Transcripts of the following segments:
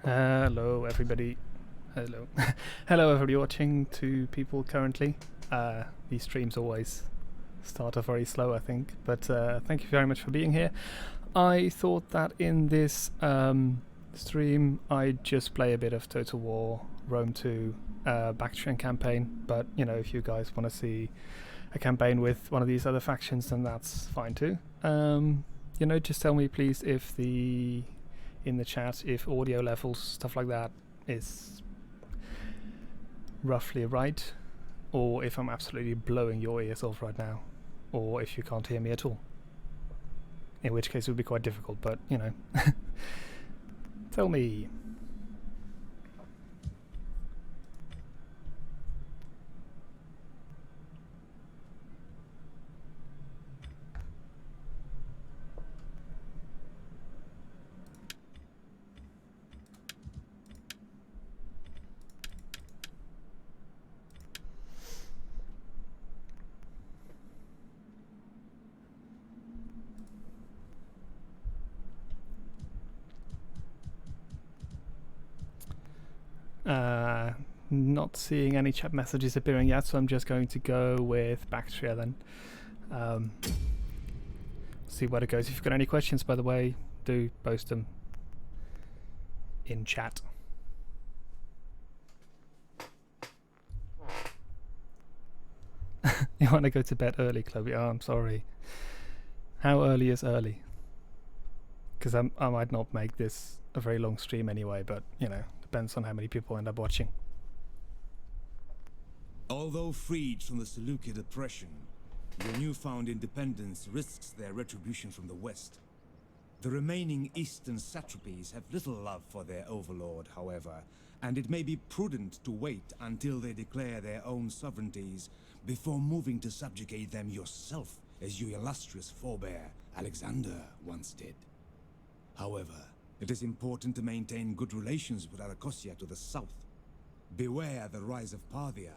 Hello everybody. Hello. Hello everybody watching. 2 people currently. These streams always start off very slow, I think, but thank you very much for being here. I thought that in this stream I'd just play a bit of Total War Rome 2 Bactrian campaign, but you know, if you guys want to see a campaign with one of these other factions, then that's fine too. You know, just tell me please if in the chat if audio levels, stuff like that, is roughly right, or if I'm absolutely blowing your ears off right now, or if you can't hear me at all, in which case it would be quite difficult, but you know. Tell me. Not seeing any chat messages appearing yet, so I'm just going to go with Bactria then. See where it goes. If you've got any questions, by the way, do post them in chat. You want to go to bed early, Chloe? Oh, I'm sorry. How early is early? Because I might not make this a very long stream anyway, but you know, depends on how many people end up watching. Although freed from the Seleucid oppression, your newfound independence risks their retribution from the west. The remaining eastern satrapies have little love for their overlord, however, and it may be prudent to wait until they declare their own sovereignties before moving to subjugate them yourself, as your illustrious forebear Alexander once did. However, it is important to maintain good relations with Arachosia to the south. Beware the rise of Parthia.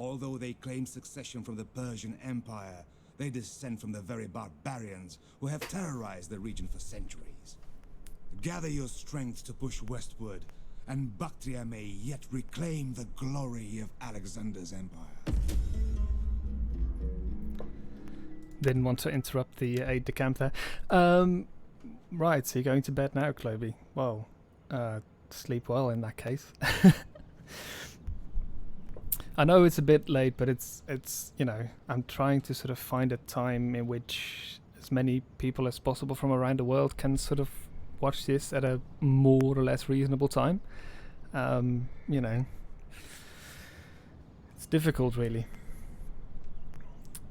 Although they claim succession from the Persian Empire, they descend from the very barbarians who have terrorized the region for centuries. Gather your strength to push westward, and Bactria may yet reclaim the glory of Alexander's empire. Didn't want to interrupt the aide-de-camp there. Right, so you're going to bed now, Chloe. Well, sleep well in that case. I know it's a bit late, but it's you know, I'm trying to sort of find a time in which as many people as possible from around the world can sort of watch this at a more or less reasonable time. You know, it's difficult really,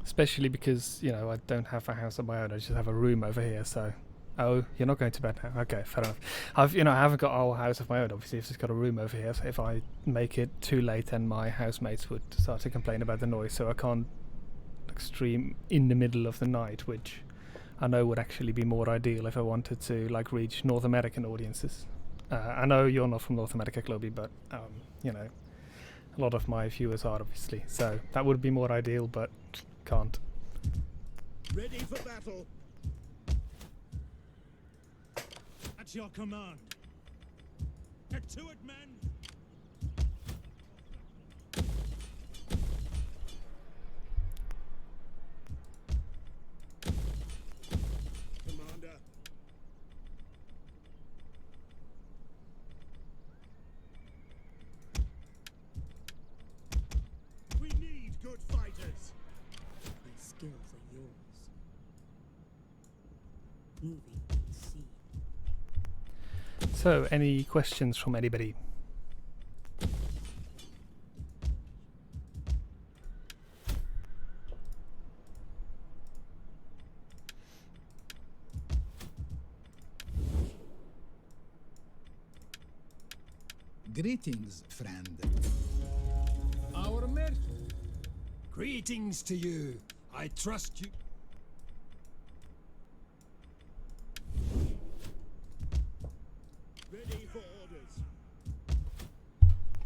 especially because, you know, I don't have a house of my own. I just have a room over here, so. Oh, you're not going to bed now? Okay, fair enough. I haven't got a whole house of my own, obviously. I've just got a room over here, so if I make it too late, then my housemates would start to complain about the noise, so I can't stream in the middle of the night, which I know would actually be more ideal if I wanted to, like, reach North American audiences. I know you're not from North America, Chloe, but, you know, a lot of my viewers are, obviously, so that would be more ideal, but can't. Ready for battle. At your command. Get to it, men! Commander. We need good fighters. My skills are yours. Moving unseen. So, any questions from anybody? Greetings, friend. Our merchant. Greetings to you. I trust you. Ready for orders.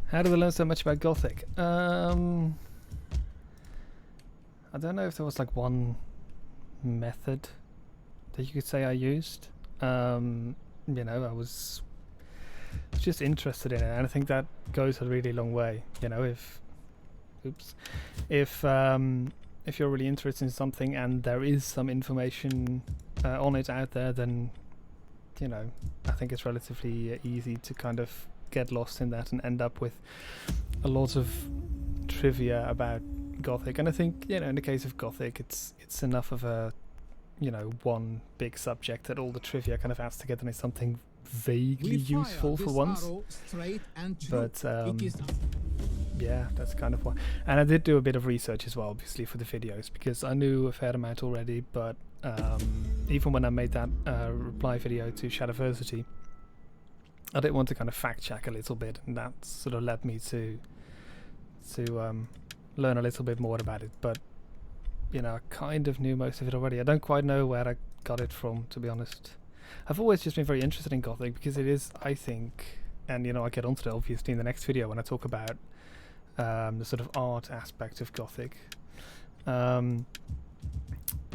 How did I learn so much about Gothic? I don't know if there was like one method that you could say I used. You know, I was was just interested in it, and I think that goes a really long way. You know, if you're really interested in something and there is some information on it out there, then you know, I think it's relatively easy to kind of get lost in that and end up with a lot of trivia about Gothic. And I think, you know, in the case of Gothic, it's enough of a, you know, one big subject that all the trivia kind of adds together into something vaguely useful for once. But yeah, that's kind of why. And I did do a bit of research as well, obviously, for the videos, because I knew a fair amount already, but even when I made that reply video to Shadowversity, I did want to kind of fact check a little bit, and that sort of led me to learn a little bit more about it. But you know, I kind of knew most of it already. I don't quite know where I got it from, to be honest. I've always just been very interested in Gothic because it is, I think, and you know, I get onto that obviously in the next video when I talk about the sort of art aspect of Gothic.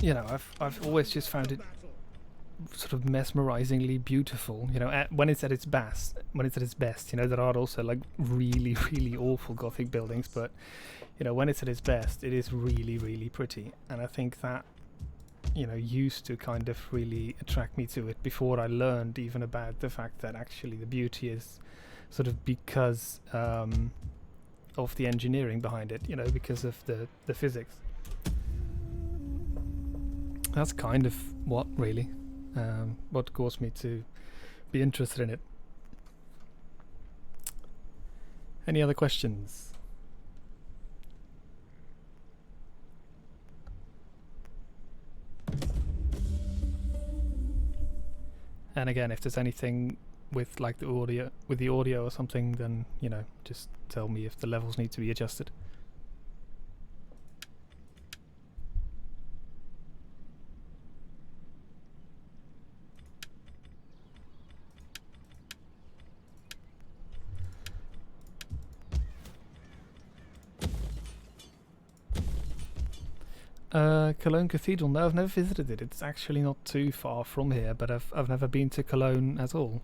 You know, I've always just found it sort of mesmerizingly beautiful. You know, when it's at its best. You know, there are also like really, really awful Gothic buildings, but you know, when it's at its best, it is really, really pretty. And I think that, you know, used to kind of really attract me to it before I learned even about the fact that actually the beauty is sort of because of the engineering behind it, you know, because of the physics. That's kind of what really what caused me to be interested in it. Any other questions? And again, if there's anything with like the audio or something, then you know, just tell me if the levels need to be adjusted. Cologne Cathedral. No, I've never visited it. It's actually not too far from here, but I've never been to Cologne at all.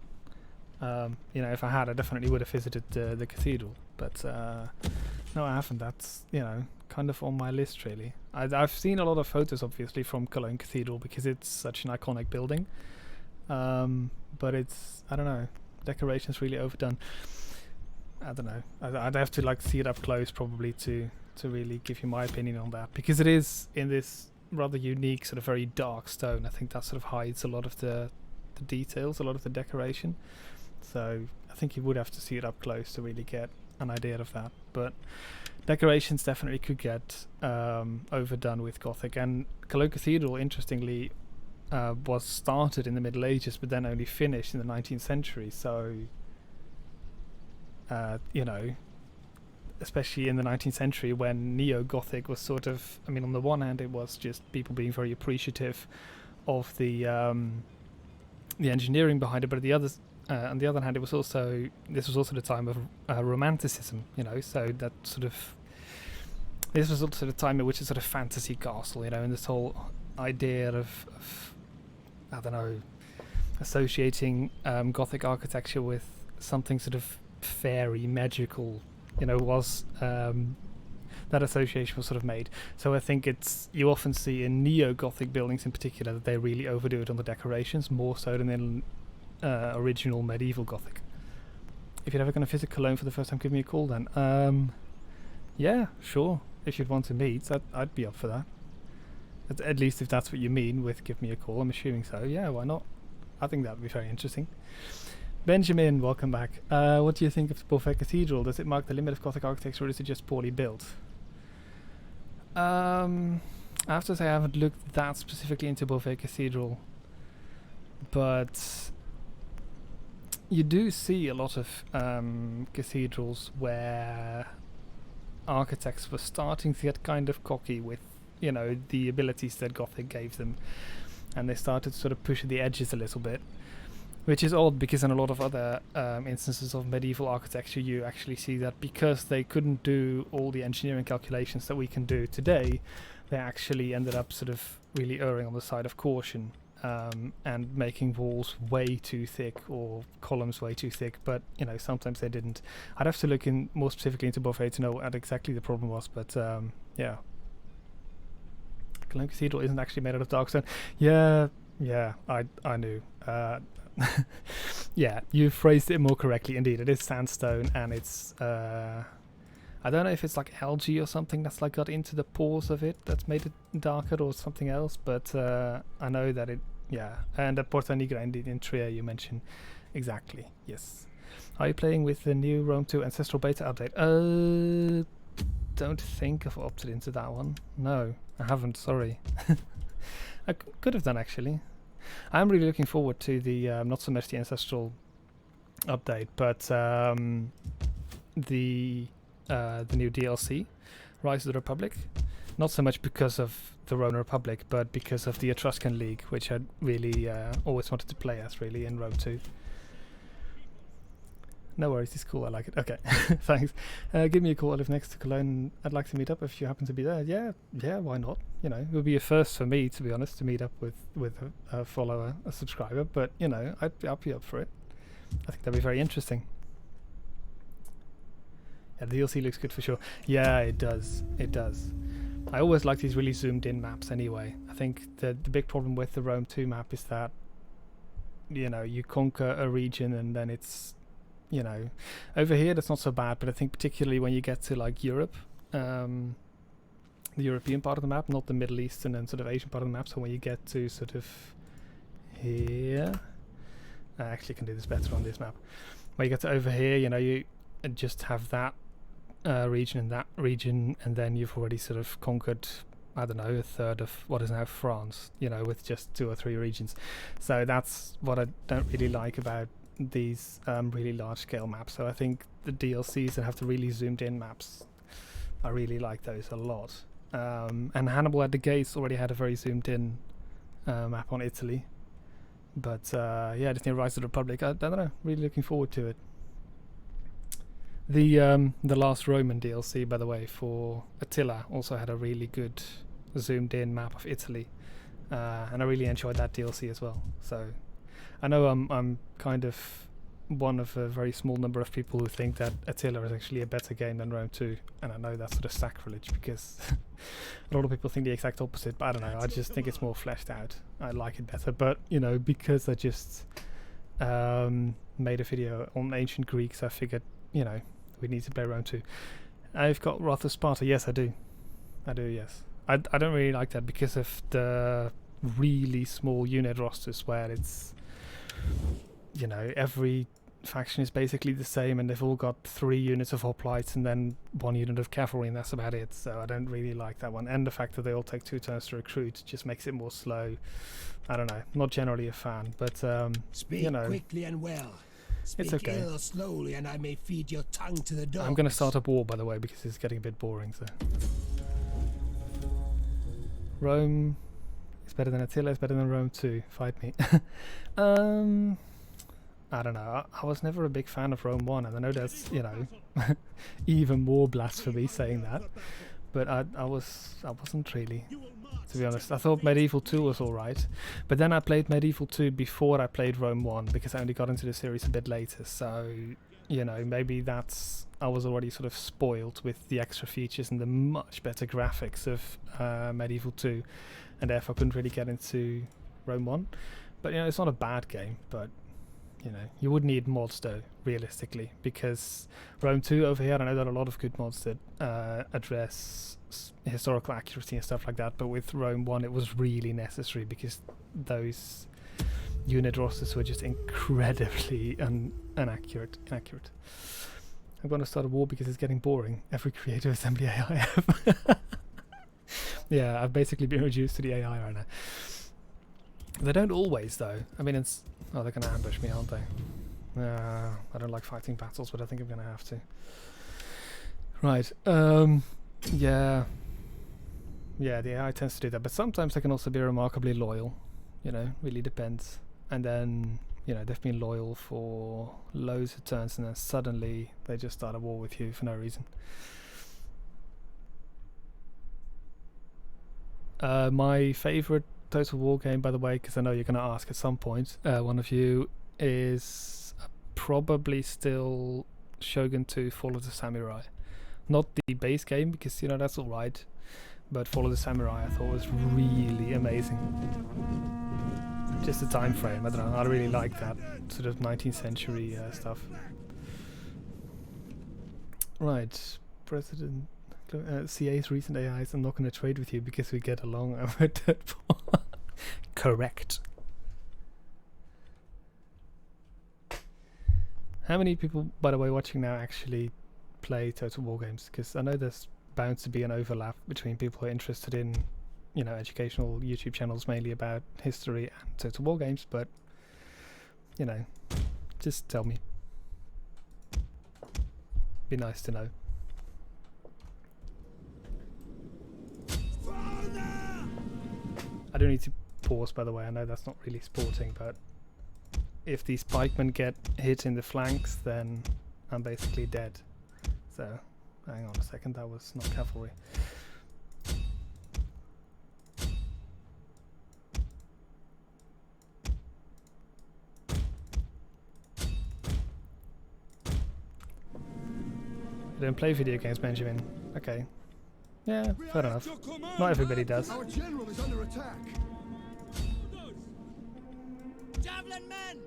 You know, if I had, I definitely would have visited the cathedral. But no, I haven't. That's, you know, kind of on my list really. I've seen a lot of photos, obviously, from Cologne Cathedral because it's such an iconic building. But it's, I don't know, decoration's really overdone. I don't know. I'd have to like see it up close probably to really give you my opinion on that, because it is in this rather unique sort of very dark stone. I think that sort of hides a lot of the details, a lot of the decoration. So I think you would have to see it up close to really get an idea of that. But decorations definitely could get overdone with Gothic. And Cologne Cathedral, interestingly, was started in the Middle Ages, but then only finished in the 19th century. So you know, especially in the 19th century when Neo-Gothic was sort of, I mean, on the one hand it was just people being very appreciative of the engineering behind it, but on the other hand, this was also the time of Romanticism, you know, so that sort of, this was also the time in which a sort of fantasy castle, you know, and this whole idea of I don't know, associating Gothic architecture with something sort of fairy, magical, you know, was that association was sort of made. So I think you often see in neo-Gothic buildings in particular that they really overdo it on the decorations, more so than in original medieval Gothic. If you're ever going to visit Cologne for the first time, give me a call then. Yeah, sure. If you'd want to meet, I'd be up for that. At least if that's what you mean with give me a call, I'm assuming so. Yeah, why not? I think that would be very interesting. Benjamin, welcome back. What do you think of the Beauvais Cathedral? Does it mark the limit of Gothic architecture, or is it just poorly built? I have to say I haven't looked that specifically into Beauvais Cathedral, but you do see a lot of cathedrals where architects were starting to get kind of cocky with, you know, the abilities that Gothic gave them, and they started to sort of push the edges a little bit. Which is odd, because in a lot of other instances of medieval architecture you actually see that because they couldn't do all the engineering calculations that we can do today, they actually ended up sort of really erring on the side of caution. and making walls way too thick or columns way too thick, but you know, sometimes they didn't. I'd have to look in more specifically into Buffet to know what exactly the problem was, but yeah. Cologne Cathedral isn't actually made out of dark stone. Yeah, I knew. Yeah, you phrased it more correctly. Indeed, it is sandstone, and it's I don't know if it's like algae or something that's like got into the pores of it that's made it darker, or something else, but I know that it, yeah. And the Porta Nigra in Trier you mentioned, exactly, yes. Are you playing with the new Rome 2 Ancestral Beta update? Don't think I've opted into that one. No, I haven't, sorry. I could have done, actually. I'm really looking forward to the, not so much the Ancestral update, but the new DLC, Rise of the Republic. Not so much because of the Roman Republic, but because of the Etruscan League, which I really always wanted to play as, really, in Rome 2. No worries, it's cool, I like it. Okay, thanks. Give me a call. I live next to Cologne. I'd like to meet up if you happen to be there. Yeah, why not? You know, it would be a first for me, to be honest, to meet up with a follower, a subscriber, but, you know, I'd be up for it. I think that'd be very interesting. Yeah, the DLC looks good for sure. Yeah, it does. It does. I always like these really zoomed in maps anyway. I think the big problem with the Rome 2 map is that, you know, you conquer a region and then it's, you know, over here that's not so bad, but I think particularly when you get to like Europe, the European part of the map, not the Middle Eastern and sort of Asian part of the map, so when you get to sort of here, I actually can do this better on this map. When you get to over here, you know, you just have that region and that region, and then you've already sort of conquered, I don't know, a third of what is now France, you know, with just 2 or 3 regions. So that's what I don't really like about these really large scale maps. So I think the DLCs that have the really zoomed in maps, I really like those a lot. And Hannibal at the Gates already had a very zoomed in map on Italy. But yeah, this new Rise of the Republic, I don't know, really looking forward to it. The last Roman DLC, by the way, for Attila also had a really good zoomed in map of Italy, and I really enjoyed that DLC as well. So I know I'm kind of one of a very small number of people who think that Attila is actually a better game than Rome 2, and I know that's sort of sacrilege because a lot of people think the exact opposite, but I don't know, I just think it's more fleshed out. I like it better, but you know, because I just made a video on ancient Greeks, I figured, you know, we need to play Rome 2. I've got Wrath of Sparta. Yes, I do, yes. I don't really like that because of the really small unit rosters where it's, you know, every faction is basically the same and they've all got 3 units of hoplites and then 1 unit of cavalry, and that's about it. So I don't really like that one, and the fact that they all take 2 turns to recruit just makes it more slow. I don't know, not generally a fan, but Speak you know, quickly and well. Speak it's okay. ill slowly, and I may feed your tongue to the dogs. I'm going to start up war, by the way, because it's getting a bit boring. So Rome is better than Attila, is better than Rome 2. Fight me. I don't know. I was never a big fan of Rome 1, and I know that's, you know, even more blasphemy saying that. But I wasn't really, to be honest. I thought Medieval 2 was alright, but then I played Medieval 2 before I played Rome 1 because I only got into the series a bit later. So, you know, maybe that's, I was already sort of spoiled with the extra features and the much better graphics of Medieval 2, and therefore couldn't really get into Rome 1. But, you know, it's not a bad game, but, you know, you would need mods though, realistically, because Rome 2 over here, I know there are a lot of good mods that address historical accuracy and stuff like that, but with Rome 1 it was really necessary because those unit rosters were just incredibly inaccurate. I'm going to start a war because it's getting boring. Every creative assembly AI I have. Yeah, I've basically been reduced to the AI right now. They don't always though. I mean, it's, oh, they're going to ambush me, aren't they? I don't like fighting battles, but I think I'm going to have to. Right. Yeah, the AI tends to do that, but sometimes they can also be remarkably loyal. You know, really depends. And then, you know, they've been loyal for loads of turns, and then suddenly they just start a war with you for no reason. My favorite Total War game, by the way, because I know you're going to ask at some point, one of you, is probably still Shogun 2 Fall of the Samurai. Not the base game, because, you know, that's alright, but Fall of the Samurai I thought was really amazing. Just the time frame, I don't know, I really like that sort of 19th century stuff. Right, President CA's recent AIs, I'm not going to trade with you because we get along. I'm a Deadpool. Correct. How many people, by the way, watching now actually play Total War games? Because I know there's bound to be an overlap between people who are interested in, you know, educational YouTube channels mainly about history and Total War games, but, you know, just tell me. Be nice to know. I don't need to pause, by the way. I know that's not really sporting, but if these pikemen get hit in the flanks, then I'm basically dead. So, hang on a second, that was not cavalry. I don't play video games, Benjamin. Okay. Yeah, fair enough. Not everybody does. Our general is under attack. Javelin men!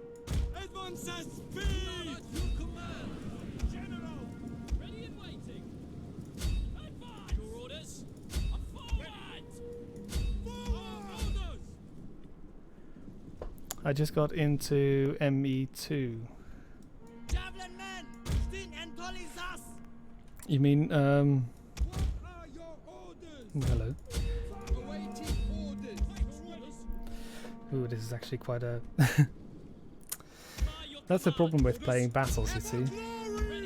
Advance at speed! Your command! General! Ready and waiting! Advance! Your orders! Forward! Forward! Orders! I just got into ME2. Javelin men! Sting and Tolizas! You mean, What are your orders? hello. Awaiting orders! Ooh, this is actually quite a... That's the problem with playing battles, you see.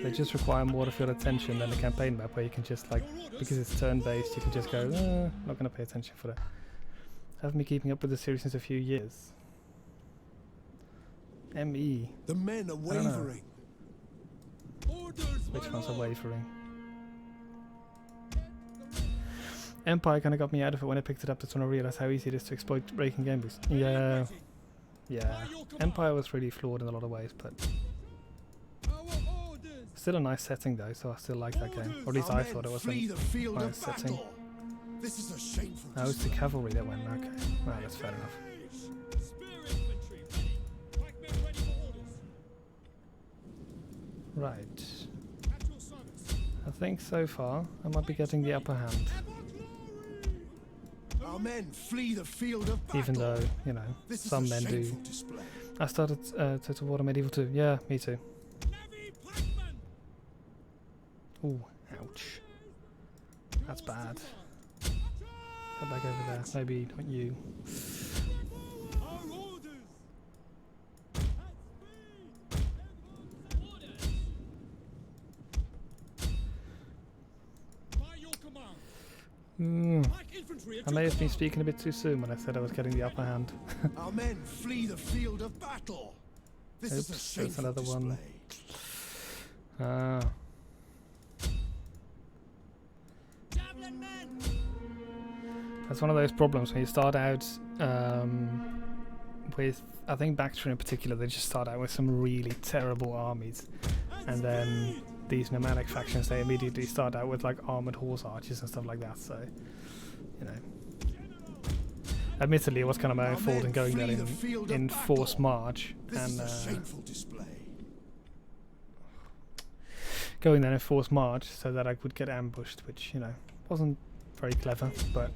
They just require more of your attention than a campaign map, where you can just, like, because it's turn-based, you can just go, not going to pay attention for that. Have me keeping up with the series since a few years. ME. The men are wavering. Which ones are wavering? Empire kind of got me out of it when I picked it up. That's when I realized how easy it is to exploit breaking game boosts. Yeah. Yeah. Empire was really flawed in a lot of ways, but still a nice setting though, so I still like that game. Or at least I thought it was a nice setting. This is a shameful Oh, it's the cavalry that went. Okay. Well, that's fair enough. Right. I think so far I might be getting the upper hand. Our men flee the field of battle. Even though, you know, This is some a men do. shameful display. I started Total War Medieval 2. Yeah, me too. Ooh, ouch. That's bad. Get back over there. Maybe not you. I may have been speaking a bit too soon when I said I was getting the upper hand. Our men flee the field of battle. This is a Oops, shameful that's another display. one. Ah. That's one of those problems when you start out with, I think Bactria in particular, they just start out with some really terrible armies. And then these nomadic factions, they immediately start out with like armored horse archers and stuff like that, so, you know. Admittedly, it was kind of my own fault in going there in forced march. And going there in forced march so that I could get ambushed, which, you know, wasn't very clever, but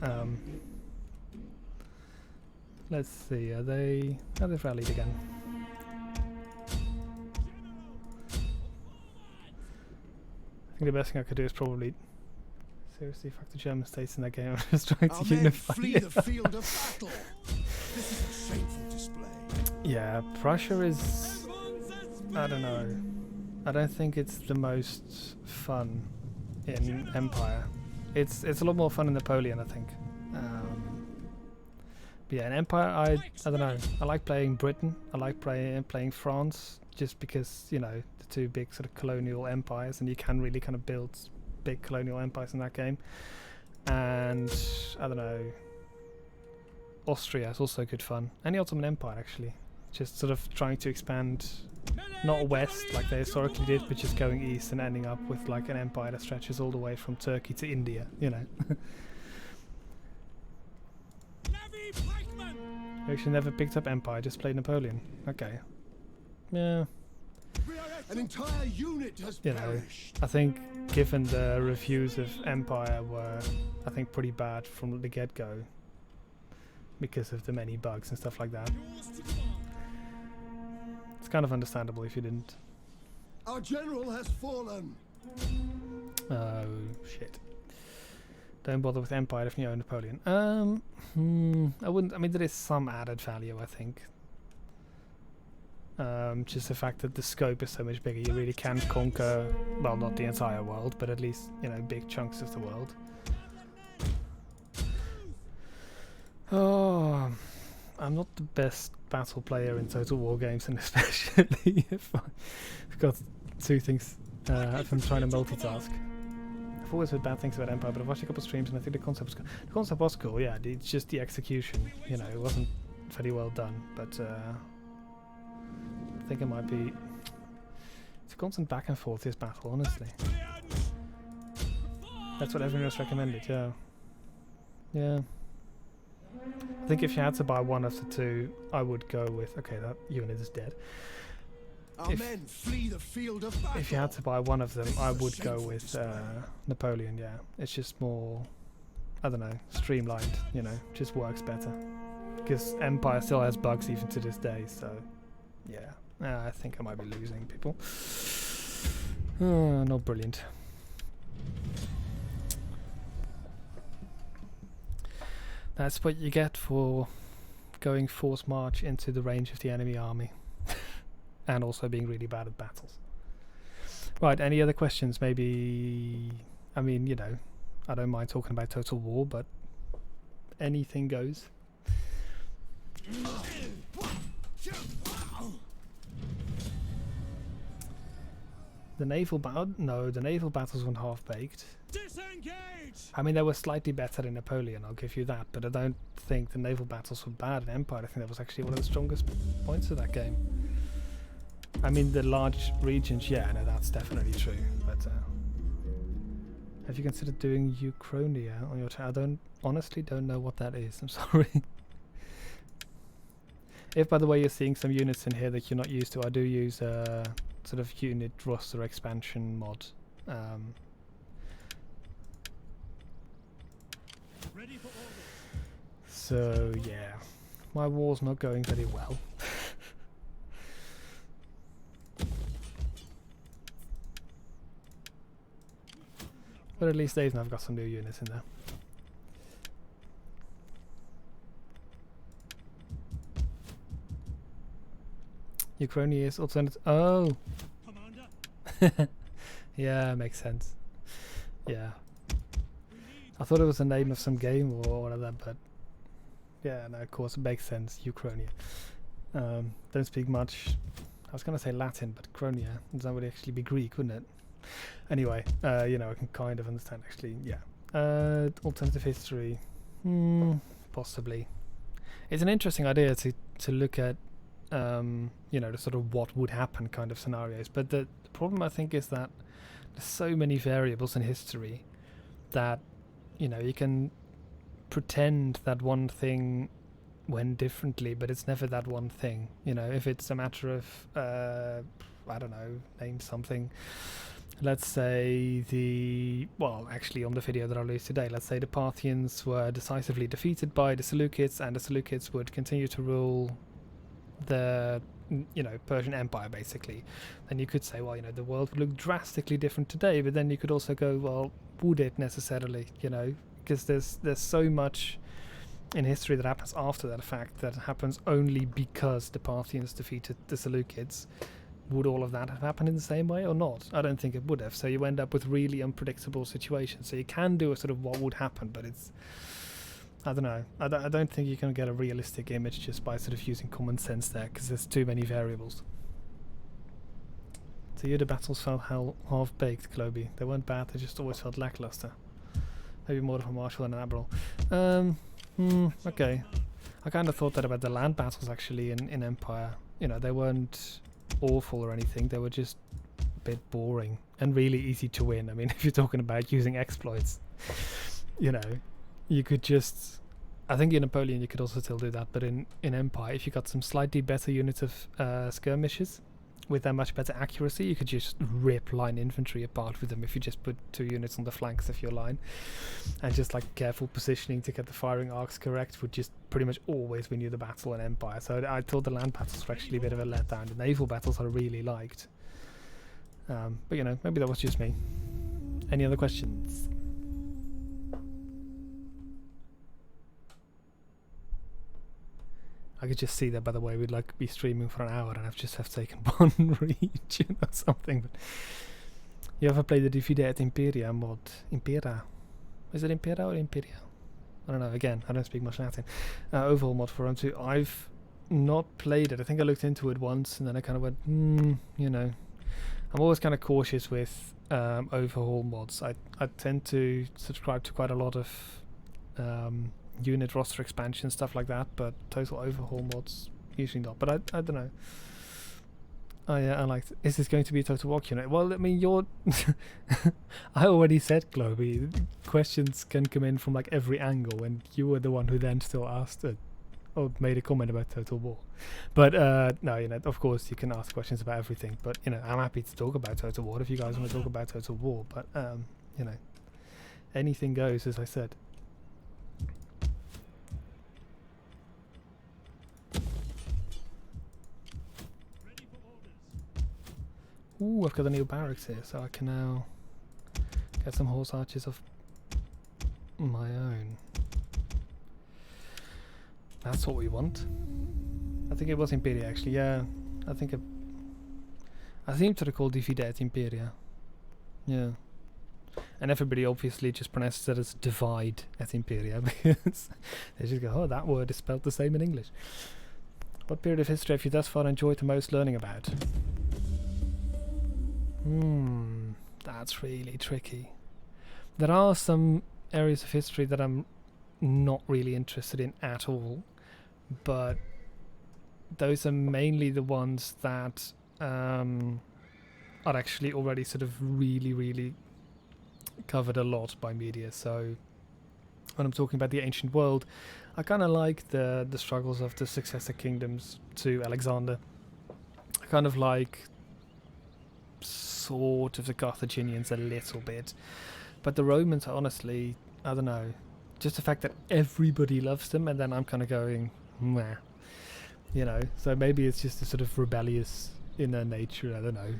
let's see, are they... Oh, they've rallied again. I think the best thing I could do is probably... Seriously, fuck the German states in that game. I'm just trying to unify. Flee the field of battle. This is a shameful display. Yeah, Prussia is... I don't know. I don't think it's the most fun in Empire. It's a lot more fun in Napoleon, I think. But yeah, in Empire, I don't know. I like playing Britain. I like playing France, just because, you know, the two big sort of colonial empires, and you can really kind of build big colonial empires in that game. And I don't know. Austria is also good fun. And the Ottoman Empire, actually. Just sort of trying to expand, not west like they historically did, but just going east and ending up with like an empire that stretches all the way from Turkey to India, you know. You actually never picked up Empire, just played Napoleon. Okay. Yeah. An entire unit has You know, perished. I think given the reviews of Empire were, I think, pretty bad from the get-go because of the many bugs and stuff like that. It's kind of understandable if you didn't. Our general has fallen. Oh, shit. Don't bother with Empire if you own Napoleon. I wouldn't. I mean, there is some added value, I think. Just the fact that the scope is so much bigger, you really can conquer, well, not the entire world, but at least, you know, big chunks of the world. Oh, I'm not the best battle player in Total War games, and especially if I've got two things, if I'm trying to multitask. I've always heard bad things about Empire, but I've watched a couple of streams and I think the concept was cool. The concept was cool, yeah, it's just the execution, you know, it wasn't very well done, but I think it might be... It's a constant back and forth, this battle, honestly. That's what everyone else recommended, yeah. Yeah. I think if you had to buy one of the two, I would go with... Okay, that unit is dead. Our men flee the field of battle. If you had to buy one of them, I would go with Napoleon, yeah. It's just more, I don't know, streamlined, you know, just works better. Because Empire still has bugs even to this day, so yeah. I think I might be losing people. Not brilliant. That's what you get for going force march into the range of the enemy army. And also being really bad at battles. Right, any other questions? Maybe, I mean, you know, I don't mind talking about Total War, but anything goes. The naval battle? No, the naval battles weren't half-baked. Disengage! I mean, they were slightly better in Napoleon, I'll give you that, but I don't think the naval battles were bad in Empire. I think that was actually one of the strongest points of that game. I mean, the large regions, yeah, no, that's definitely true, but have you considered doing Uchronia on your channel? I honestly don't know what that is, I'm sorry. If, by the way, you're seeing some units in here that you're not used to, I do use a sort of unit roster expansion mod. Ready for order. So, yeah, my war's not going very well. But at least I've got some new units in there. Uchronia is alternative. Oh! Commander, Yeah, makes sense. Yeah. I thought it was the name of some game or whatever, but yeah, no, of course, it makes sense. Uchronia. Don't speak much. I was going to say Latin, but Chronia. That would actually be Greek, wouldn't it? Anyway, you know, I can kind of understand actually, yeah. Alternative history. Possibly. It's an interesting idea to look at, you know, the sort of what would happen kind of scenarios. But the problem, I think, is that there's so many variables in history that, you know, you can pretend that one thing went differently, but it's never that one thing. You know, if it's a matter of, I don't know, name something. Let's say well, actually on the video that I released today, let's say the Parthians were decisively defeated by the Seleucids, and the Seleucids would continue to rule the, you know, Persian Empire, basically. Then you could say, well, you know, the world would look drastically different today, but then you could also go, well, would it necessarily, you know, because there's so much in history that happens after that fact that happens only because the Parthians defeated the Seleucids. Would all of that have happened in the same way or not? I don't think it would have. So you end up with really unpredictable situations. So you can do a sort of what would happen, but it's, I don't know. I don't think you can get a realistic image just by sort of using common sense there, because there's too many variables. To you, the battles felt half-baked, Globy. They weren't bad, they just always felt lackluster. Maybe more of a marshal than an admiral. Okay. I kind of thought that about the land battles actually in Empire. You know, they weren't awful or anything. They were just a bit boring and really easy to win. I mean, if you're talking about using exploits, you know, you could just... I think in Napoleon you could also still do that, but in Empire, if you got some slightly better units of skirmishers with that much better accuracy, you could just rip line infantry apart with them if you just put 2 units on the flanks of your line, and just like careful positioning to get the firing arcs correct would just pretty much always win you the battle in Empire. So I thought the land battles were actually a bit of a letdown. The naval battles I really liked, but you know, maybe that was just me. Any other questions? I could just see that, by the way, we'd like be streaming for an hour and I've just taken one region or something. But you ever played the Divide et Imperia mod? Impera? Is it Impera or Imperia? I don't know. Again, I don't speak much Latin. Overhaul mod for Rome 2. I've not played it. I think I looked into it once and then I kind of went, you know. I'm always kind of cautious with overhaul mods. I tend to subscribe to quite a lot of... unit roster expansion, stuff like that, but total overhaul mods usually not. But I don't know. I like. Is this going to be a total walk unit? Well, I mean, you're. I already said, Globy, questions can come in from like every angle, and you were the one who then still asked or made a comment about total war. But no, you know, of course you can ask questions about everything. But you know, I'm happy to talk about total war if you guys want to talk about total war. But you know, anything goes, as I said. Ooh, I've got a new barracks here, so I can now get some horse archers of my own. That's what we want. I think it was Imperia, actually. Yeah, I seem to recall Divide et Imperia. Yeah. And everybody obviously just pronounces it as Divide et Imperia because they just go, oh, that word is spelled the same in English. What period of history have you thus far enjoyed the most learning about? That's really tricky. There are some areas of history that I'm not really interested in at all, but those are mainly the ones that are actually already sort of really covered a lot by media. So when I'm talking about the ancient world, I kind of like the struggles of the successor kingdoms to Alexander. I kind of like sort of the Carthaginians a little bit, but the Romans are honestly, I don't know, just the fact that everybody loves them and then I'm kind of going meh, you know. So maybe it's just a sort of rebellious inner nature, I don't know.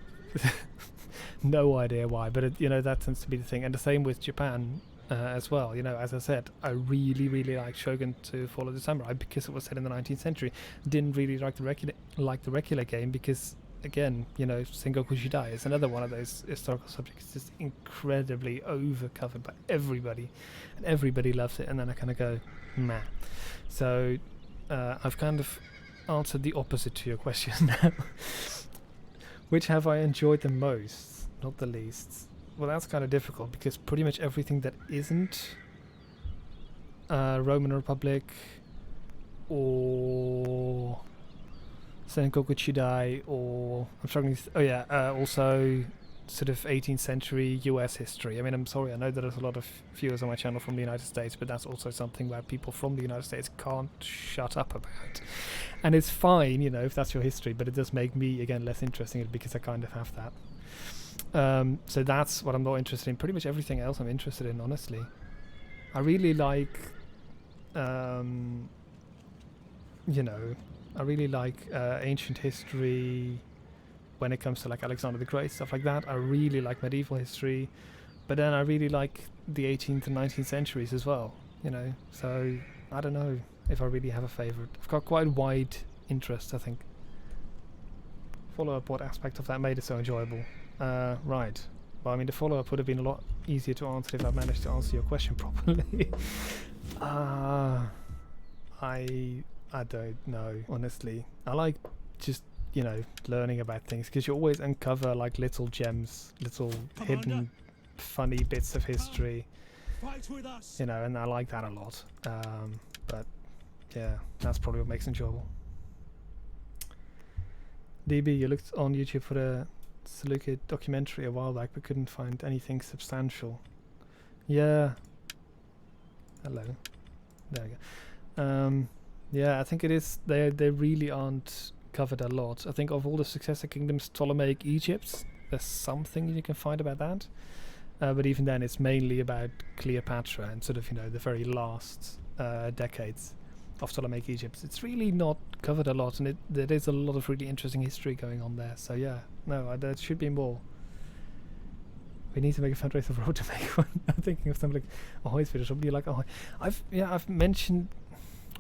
No idea why, but it, you know, that tends to be the thing. And the same with Japan as well. You know, as I said, I really like Shogun to Fall of the Samurai because it was set in the 19th century. Didn't really like the regular game because, again, you know, Sengoku Jidai is another one of those historical subjects just incredibly overcovered by everybody, and everybody loves it, and then I kind of go, meh. So I've kind of answered the opposite to your question now. Which have I enjoyed the most, not the least? Well, that's kind of difficult because pretty much everything that isn't Roman Republic or Sengoku Jidai, or I'm struggling. Also sort of 18th century US history. I mean, I'm sorry, I know that there's a lot of viewers on my channel from the United States, but that's also something where people from the United States can't shut up about. And it's fine, you know, if that's your history, but it does make me, again, less interested in it because I kind of have that. So that's what I'm not interested in. Pretty much everything else I'm interested in, honestly. I really like, you know, I really like ancient history when it comes to like Alexander the Great, stuff like that. I really like medieval history, but then I really like the 18th and 19th centuries as well, you know. So I don't know if I really have a favourite. I've got quite wide interest, I think. Follow-up, what aspect of that made it so enjoyable? Right. Well, I mean, the follow-up would have been a lot easier to answer if I managed to answer your question properly. I don't know, honestly. I like just, you know, learning about things because you always uncover like little gems, little hidden funny bits of history, Fight with us. you know, and I like that a lot. But yeah, that's probably what makes it enjoyable. DB, you looked on YouTube for the Seleucid documentary a while back, but couldn't find anything substantial. Yeah. Hello. There we go. Yeah, I think it is. They really aren't covered a lot. I think of all the successor kingdoms, Ptolemaic Egypt, there's something you can find about that. But even then, it's mainly about Cleopatra and sort of, you know, the very last decades of Ptolemaic Egypt. It's really not covered a lot, and there is a lot of really interesting history going on there. So yeah, no, there should be more. We need to make a fundraiser for Road to make one. I'm thinking of something like Ahoy's video. Somebody like Ahoy. I've mentioned.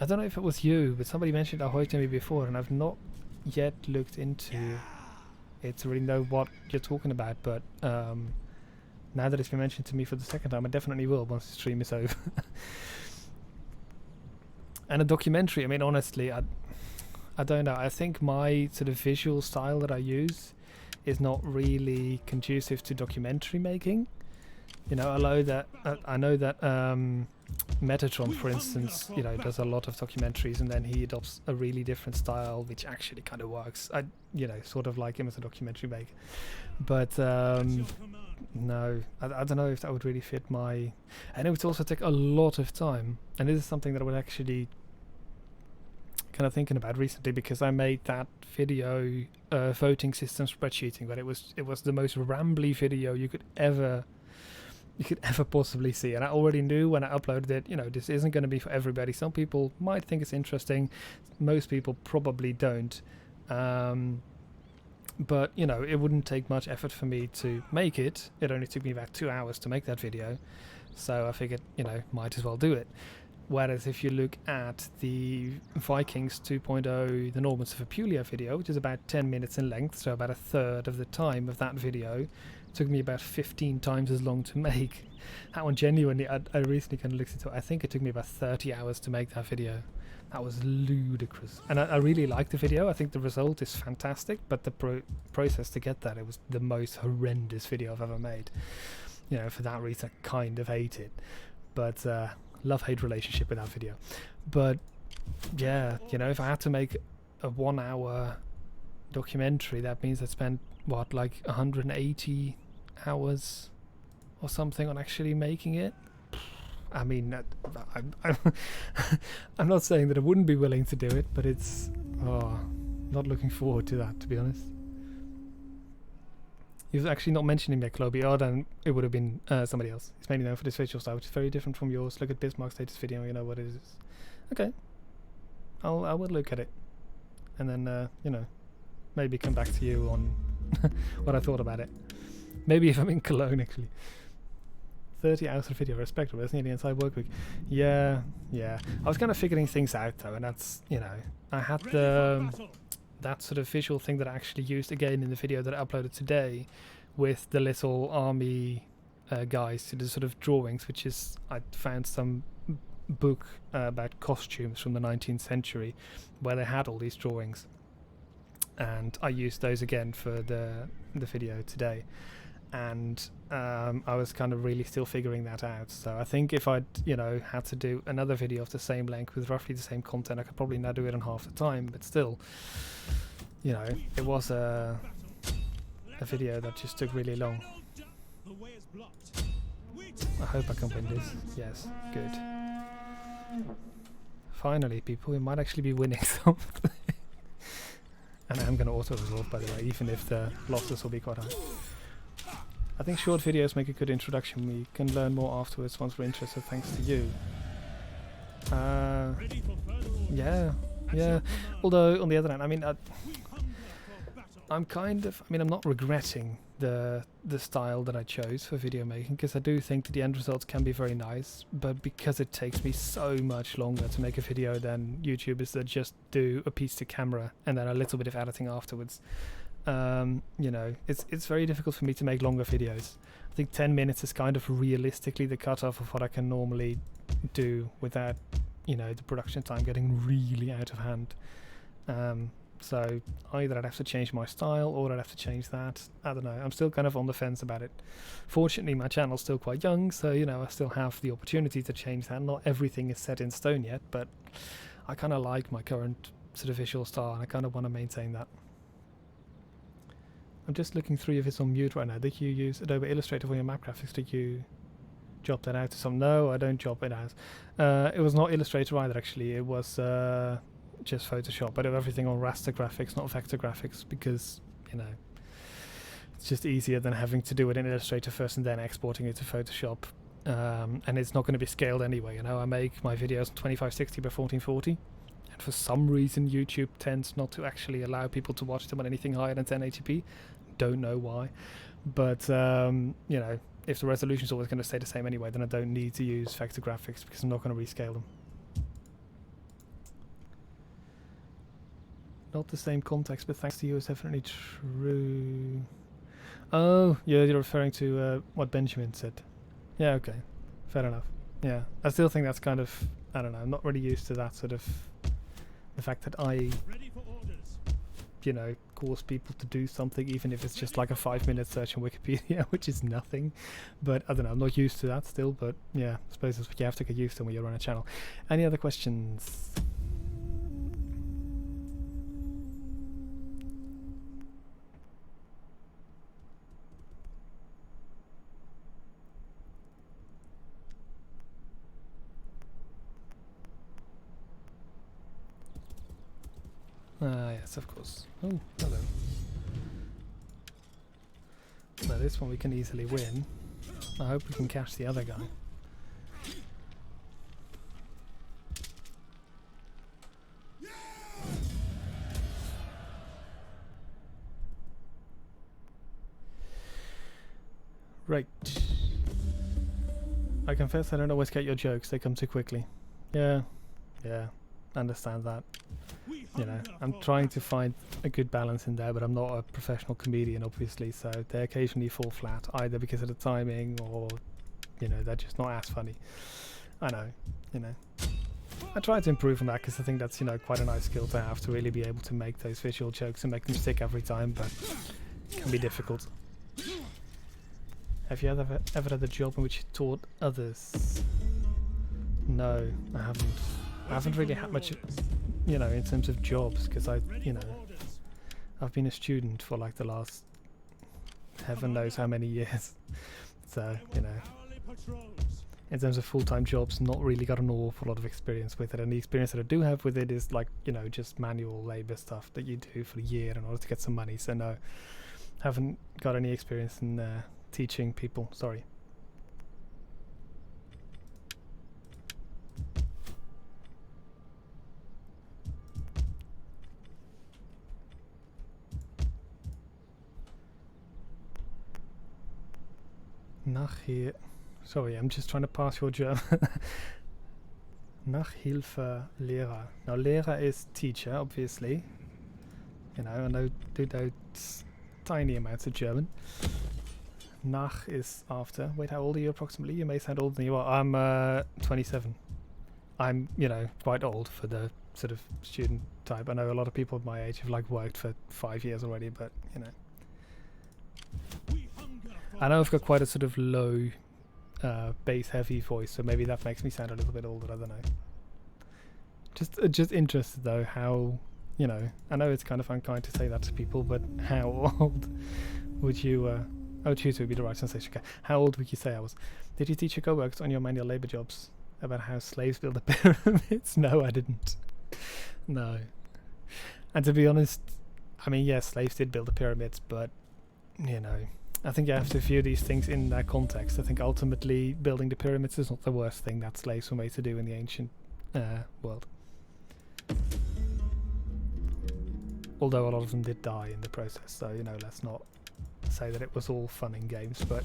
I don't know if it was you, but somebody mentioned Ahoy to me before, and I've not yet looked into it to really know what you're talking about. But now that it's been mentioned to me for the second time, I definitely will once the stream is over. And a documentary, I mean, honestly, I don't know. I think my sort of visual style that I use is not really conducive to documentary making. You know, I know that Metatron, for instance, you know, does a lot of documentaries, and then he adopts a really different style, which actually kind of works. I, you know, sort of like him as a documentary maker. But no, I don't know if that would really fit my. And it would also take a lot of time, and this is something that I would actually kind of thinking about recently, because I made that video voting system spreadsheeting, but it was the most rambly video you could ever possibly see, and I already knew when I uploaded it, you know, this isn't going to be for everybody. Some people might think it's interesting, most people probably don't, but you know, it wouldn't take much effort for me to make it. It only took me about 2 hours to make that video, so I figured, you know, might as well do it. Whereas if you look at the Vikings 2.0 the Normans of Apulia video, which is about 10 minutes in length, so about a third of the time of that video, took me about 15 times as long to make. That one, genuinely, I recently kind of looked into it. I think it took me about 30 hours to make that video. That was ludicrous. And I really like the video. I think the result is fantastic, but the process to get that, it was the most horrendous video I've ever made. You know, for that reason, I kind of hate it. But love-hate relationship with that video. But yeah, you know, if I had to make a 1 hour documentary, that means I spent what, like 180 hours or something on actually making it. I mean, I'm not saying that I wouldn't be willing to do it, but it's not looking forward to that, to be honest. He was actually not mentioning Meklobi, or then it would have been somebody else. He's mainly known for this visual style, which is very different from yours. Look at Bismarck's latest video, you know what it is. Okay, I will look at it, and then you know, maybe come back to you on what I thought about it. Maybe if I'm in Cologne, actually. 30 hours of video, respectable. That's nearly the entire work week. Yeah. I was kind of figuring things out though, and that's, you know, I had that sort of visual thing that I actually used again in the video that I uploaded today, with the little army guys to the sort of drawings, which is, I found some book about costumes from the 19th century where they had all these drawings, and I used those again for the video today. And I was kind of really still figuring that out. So I think if I'd, you know, had to do another video of the same length with roughly the same content, I could probably now do it in half the time. But still, you know, it was a video that just took really long. I hope I can win this. Yes, good. Finally, people, we might actually be winning something. And I'm going to auto-resolve, by the way, even if the losses will be quite high. I think short videos make a good introduction. We can learn more afterwards once we're interested, thanks to you. Yeah. Although, on the other hand, I mean, I'm not regretting the style that I chose for video making, because I do think that the end results can be very nice, but because it takes me so much longer to make a video than YouTubers that just do a piece to camera and then a little bit of editing afterwards, you know, it's very difficult for me to make longer videos. I think 10 minutes is kind of realistically the cutoff of what I can normally do without, you know, the production time getting really out of hand. So either I'd have to change my style, or I'd have to change that. I don't know. I'm still kind of on the fence about it. Fortunately, my channel's still quite young, so, you know, I still have the opportunity to change that. Not everything is set in stone yet, but I kind of like my current sort of visual style, and I kind of want to maintain that. I'm just looking through if it's on mute right now. Did you use Adobe Illustrator for your map graphics? Did you job that out to some? No, I don't job it out. It was not Illustrator either, actually. It was just Photoshop. I do everything on raster graphics, not vector graphics, because, you know, it's just easier than having to do it in Illustrator first and then exporting it to Photoshop. And it's not going to be scaled anyway. You know, I make my videos on 2560 by 1440. And for some reason, YouTube tends not to actually allow people to watch them on anything higher than 1080p. Don't know why. But, you know, if the resolution is always going to stay the same anyway, then I don't need to use vector graphics because I'm not going to rescale them. Not the same context, but thanks to you is definitely true. Oh, yeah, you're referring to what Benjamin said. Yeah, okay. Fair enough. Yeah, I still think that's kind of, I don't know, I'm not really used to that sort of, the fact that I, Ready for orders. you know, cause people to do something, even if it's just like a 5-minute search on Wikipedia, which is nothing. But I don't know, I'm not used to that still, but yeah, I suppose that's what you have to get used to when you run a channel. Any other questions? Yes, of course. Oh, hello. So this one we can easily win. I hope we can catch the other guy. Right. I confess I don't always get your jokes, they come too quickly. Yeah, understand that. You know, I'm trying to find a good balance in there, but I'm not a professional comedian, obviously, so they occasionally fall flat, either because of the timing or, you know, they're just not as funny. I know, you know. I try to improve on that because I think that's, you know, quite a nice skill to have, to really be able to make those visual jokes and make them stick every time, but it can be difficult. Have you ever had a job in which you taught others? No, I haven't. I haven't really had much, you know, in terms of jobs, because I've been a student for like the last heaven knows how many years. So, you know, in terms of full-time jobs, not really got an awful lot of experience with it. And the experience that I do have with it is like, you know, just manual labor stuff that you do for a year in order to get some money. So no, haven't got any experience in teaching people, sorry. Sorry, I'm just trying to pass your German. Nachhilfe Lehrer. Now, Lehrer is teacher, obviously. You know, and I do those tiny amounts of German. Nach is after. Wait, how old are you approximately? You may sound older than you are. I'm 27. I'm, you know, quite old for the sort of student type. I know a lot of people my age have like worked for 5 years already, but, you know. I know I've got quite a sort of low, bass-heavy voice, so maybe that makes me sound a little bit older. I don't know. Just interested though, how, you know, I know it's kind of unkind to say that to people, but how old would you? Oh, tutor would be the right sensation. Okay. How old would you say I was? Did you teach your co-workers on your manual labor jobs about how slaves build the pyramids? No, I didn't. No. And to be honest, I mean, yes, slaves did build the pyramids, but you know, I think you have to view these things in that context. I think ultimately building the pyramids is not the worst thing that slaves were made to do in the ancient world. Although a lot of them did die in the process, so, you know, let's not say that it was all fun and games, but...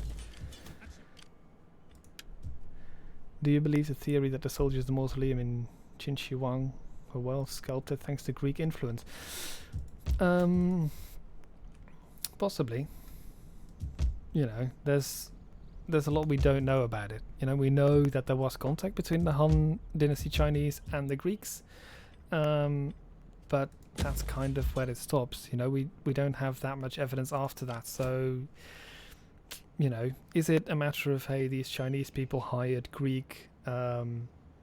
Do you believe the theory that the soldiers of the mausoleum in Qinshi were well sculpted thanks to Greek influence? Possibly. You know, there's a lot we don't know about it. You know, we know that there was contact between the Han Dynasty Chinese and the Greeks, but that's kind of where it stops. You know, we don't have that much evidence after that. So, you know, is it a matter of, hey, these Chinese people hired Greek,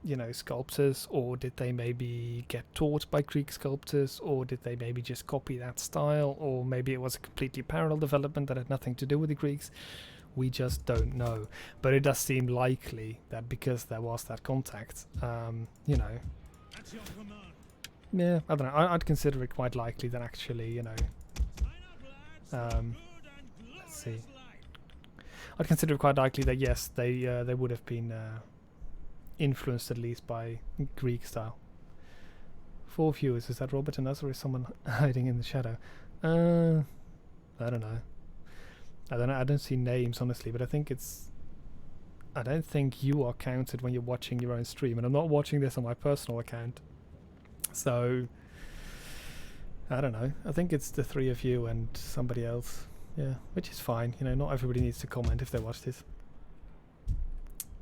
you know, sculptors, or did they maybe get taught by Greek sculptors, or did they maybe just copy that style, or maybe it was a completely parallel development that had nothing to do with the Greeks? We just don't know. But it does seem likely that because there was that contact, you know, At your command. yeah, I don't know. I'd consider it quite likely that actually, you know, Sign up, lads. um, Good and let's see. glorious life. I'd consider it quite likely that yes, they would have been influenced at least by Greek style. 4 viewers, is that Robert and us, or is someone hiding in the shadow? I don't know. I don't see names honestly, but I think it's. I don't think you are counted when you're watching your own stream, and I'm not watching this on my personal account. So I don't know. I think it's the 3 of you and somebody else. Yeah, which is fine. You know, not everybody needs to comment if they watch this.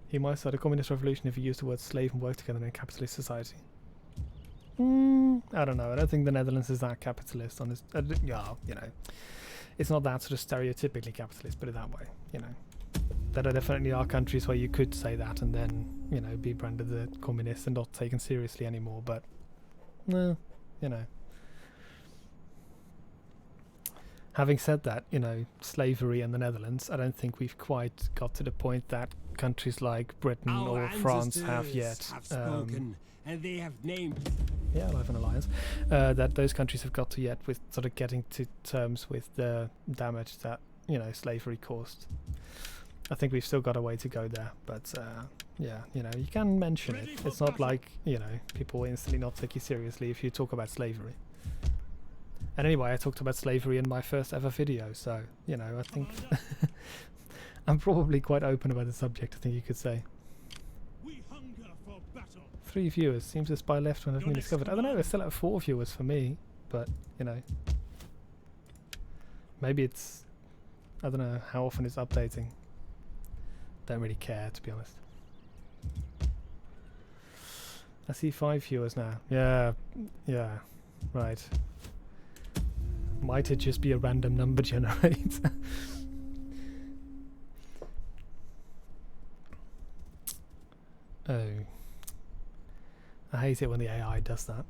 He might start a communist revolution if he used the word slave and work together in a capitalist society. I don't know. I don't think the Netherlands is that capitalist. On this, yeah, you know, it's not that sort of stereotypically capitalist. Put it that way. You know, there definitely are countries where you could say that and then, you know, be branded the communist and not taken seriously anymore. But no, you know. Having said that, you know, slavery in the Netherlands, I don't think we've quite got to the point that countries like Britain or France have yet. Spoken, and they have named. Yeah, I have an alliance. That those countries have got to yet with sort of getting to terms with the damage that, you know, slavery caused. I think we've still got a way to go there, but yeah, you know, you can mention it. It's not like, you know, people will instantly not take you seriously if you talk about slavery. And anyway, I talked about slavery in my first ever video, so, you know, I think I'm probably quite open about the subject, I think you could say. We hunger for battle. 3 viewers, seems to spy left when I've been discovered. I don't know, it's still at 4 viewers for me, but, you know. Maybe it's, I don't know how often it's updating. Don't really care, to be honest. I see 5 viewers now. Yeah, right. Might it just be a random number generator? Oh. I hate it when the AI does that.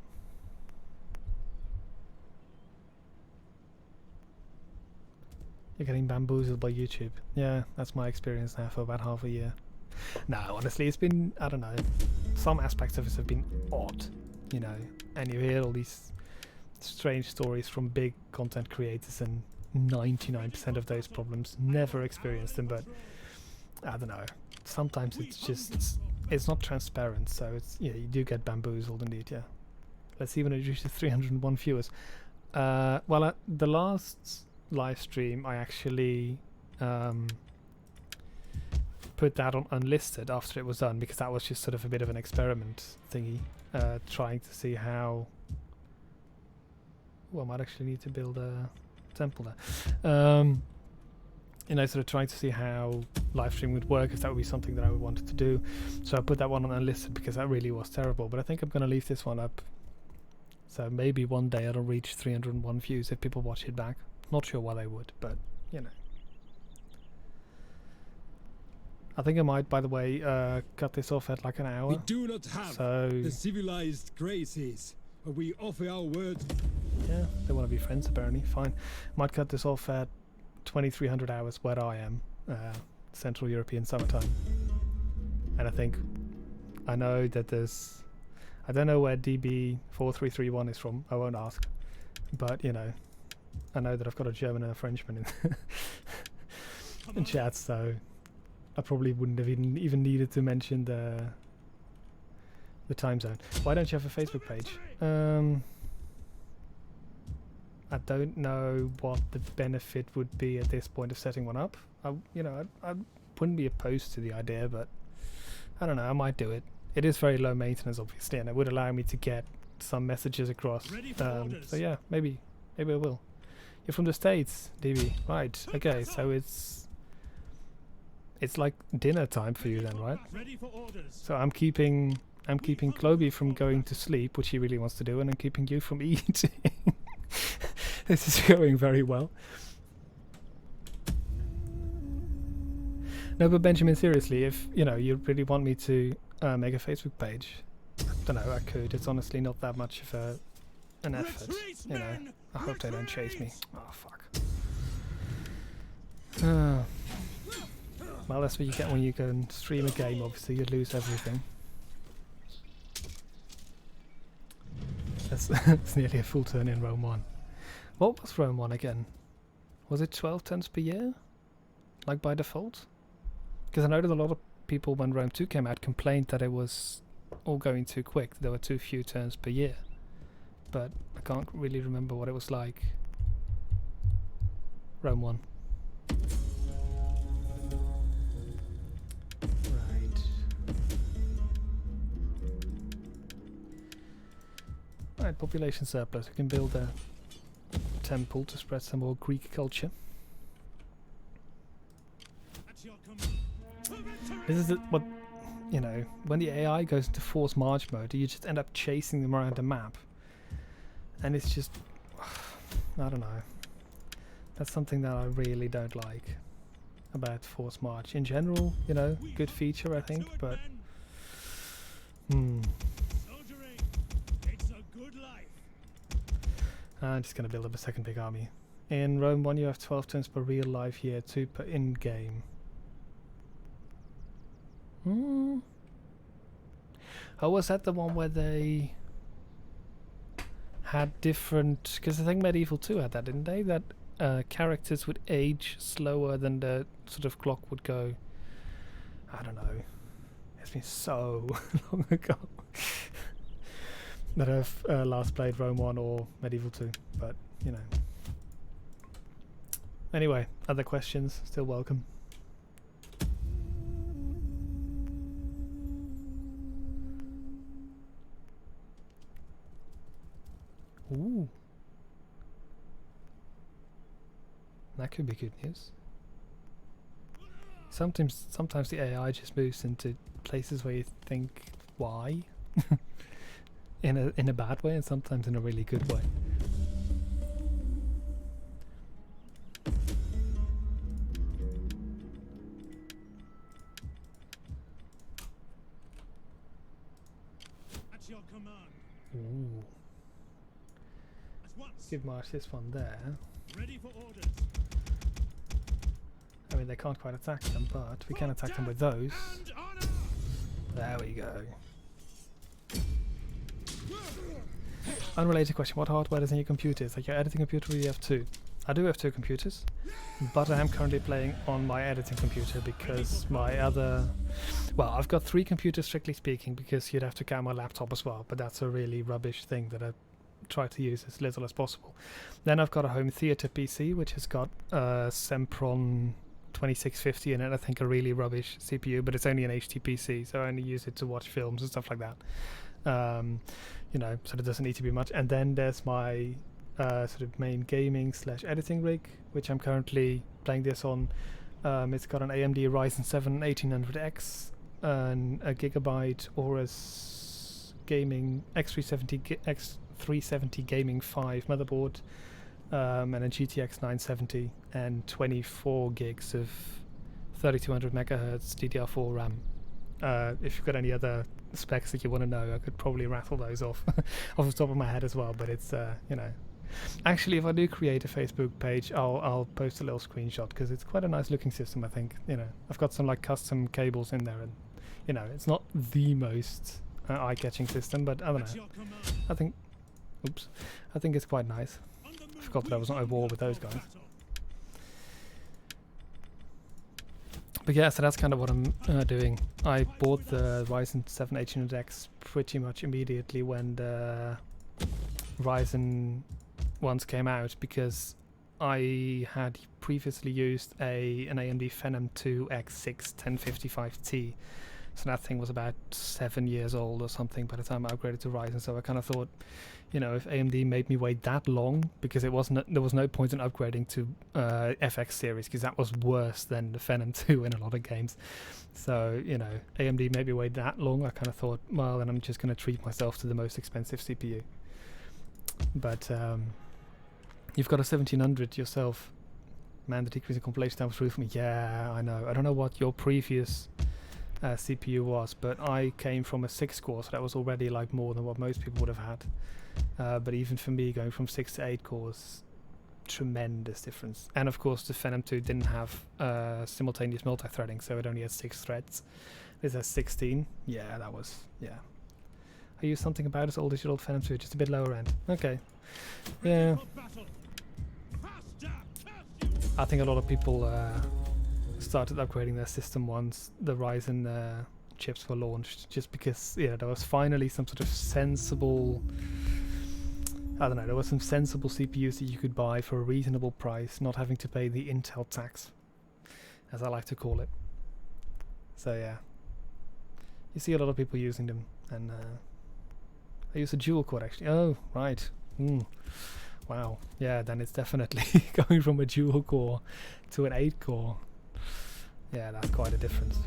You're getting bamboozled by YouTube. Yeah, that's my experience now for about half a year. No, honestly, it's been, I don't know, some aspects of it have been odd, you know, and you hear all these strange stories from big content creators, and 99% of those problems never experienced them, but I don't know, sometimes it's just, it's not transparent, so it's, yeah, you do get bamboozled indeed. Yeah, let's see when it reaches 301 viewers. Well, the last live stream I actually put that on unlisted after it was done, because that was just sort of a bit of an experiment thingy, trying to see how. Well, I might actually need to build a temple there. You know, sort of trying to see how live stream would work, if that would be something that I would wanted to do. So I put that one on unlisted because that really was terrible. But I think I'm going to leave this one up. So maybe one day it'll reach 301 views if people watch it back. Not sure why they would, but you know. I think I might, by the way, cut this off at like an hour. We do not have So the civilized graces, but we offer our words. yeah, they want to be friends apparently. Fine. Might cut this off at 2300 hours where I am, Central European summertime. And I think, I know that there's, I don't know where DB4331 is from, I won't ask. But, you know, I know that I've got a German and a Frenchman in chat, so I probably wouldn't have even needed to mention the time zone. Why don't you have a Facebook page? I don't know what the benefit would be at this point of setting one up. I wouldn't be opposed to the idea, but I don't know, I might do it. It is very low maintenance, obviously, and it would allow me to get some messages across. So yeah, maybe I will. You're from the States, DB, right? Okay, so it's like dinner time for you then, right? Ready for orders. So I'm keeping Cloby from going to sleep, which he really wants to do, and I'm keeping you from eating. This is going very well. No, but Benjamin, seriously, if you know you really want me to make a Facebook page. Don't know, I could. It's honestly not that much of an effort, you know. I hope they don't chase me. Oh, fuck. Well, that's what you get when you go and stream a game, obviously. You lose everything. That's nearly a full turn in Rome 1. What was Rome 1 again? Was it 12 turns per year? Like by default? Because I know that a lot of people, when Rome 2 came out, complained that it was all going too quick. There were too few turns per year. But I can't really remember what it was like. Rome 1. Right. Right, population surplus. We can build a temple to spread some more Greek culture. This is what, you know, when the AI goes into forced march mode, you just end up chasing them around the map. And it's just, I don't know. That's something that I really don't like about forced march. In general, you know, good feature I think, but I'm just gonna build up a second big army. In Rome 1 you have 12 turns per real life year, 2 per in-game. Oh, was that the one where they had different... Because I think Medieval 2 had that, didn't they? That characters would age slower than the sort of clock would go. I don't know. It's been so long ago that I've last played Rome 1 or Medieval 2, but, you know. Anyway, other questions, still welcome. Ooh. That could be good news. Sometimes the AI just moves into places where you think, why? in a bad way, and sometimes in a really good way. At your command. Ooh. At once. Could march this one there. Ready for orders. I mean, they can't quite attack them, but we can attack them with those. There we go. Unrelated question, what hardware is in your computer? Is like your editing computer or you have two? I do have two computers, but I am currently playing on my editing computer because my other... Well, I've got three computers strictly speaking because you'd have to count my laptop as well, but that's a really rubbish thing that I try to use as little as possible. Then I've got a home theater PC which has got Sempron 2650 in it, I think a really rubbish CPU, but it's only an HTPC, so I only use it to watch films and stuff like that. You know, so there doesn't need to be much. And then there's my sort of main gaming / editing rig, which I'm currently playing this on. It's got an AMD Ryzen 7 1800X and a Gigabyte Aorus Gaming X370 Gaming 5 motherboard, and a GTX 970 and 24 gigs of 3200 megahertz DDR4 RAM. If you've got any other specs that you want to know, I could probably rattle those off off the top of my head as well, but it's you know, actually if I do create a Facebook page, I'll post a little screenshot because it's quite a nice looking system. I think, you know, I've got some like custom cables in there, and you know, it's not the most eye-catching system, but I don't know, I think, oops, I think it's quite nice. I forgot that I was not at war with those guys. But yeah, so that's kind of what I'm doing. I bought the Ryzen 7 1800X pretty much immediately when the Ryzen ones came out, because I had previously used an AMD Phenom 2 X6 1055T. So that thing was about 7 years old or something by the time I upgraded to Ryzen. So I kind of thought, you know, if AMD made me wait that long, because there was no point in upgrading to FX series, because that was worse than the Phenom 2 in a lot of games. So, you know, AMD made me wait that long. I kind of thought, well, then I'm just going to treat myself to the most expensive CPU. But you've got a 1700 yourself. Man, the decrease in compilation time was true for me. Yeah, I know. I don't know what your previous CPU was, but I came from a 6 core, so that was already like more than what most people would have had. But even for me, going from 6 to 8 cores, tremendous difference. And of course the Phantom 2 didn't have simultaneous multi-threading, so it only had 6 threads. This has 16. Yeah, that was, yeah. I used something about as old as your old Phantom 2, just a bit lower end. Okay. Yeah. I think a lot of people started upgrading their system once the Ryzen chips were launched, just because, yeah, there was finally some sort of sensible, I don't know, there was some sensible CPUs that you could buy for a reasonable price, not having to pay the Intel tax, as I like to call it. So yeah, you see a lot of people using them, and I use a dual core actually. Oh, right. Wow. Yeah, then it's definitely going from a dual core to an 8 core. Yeah, that's quite a difference.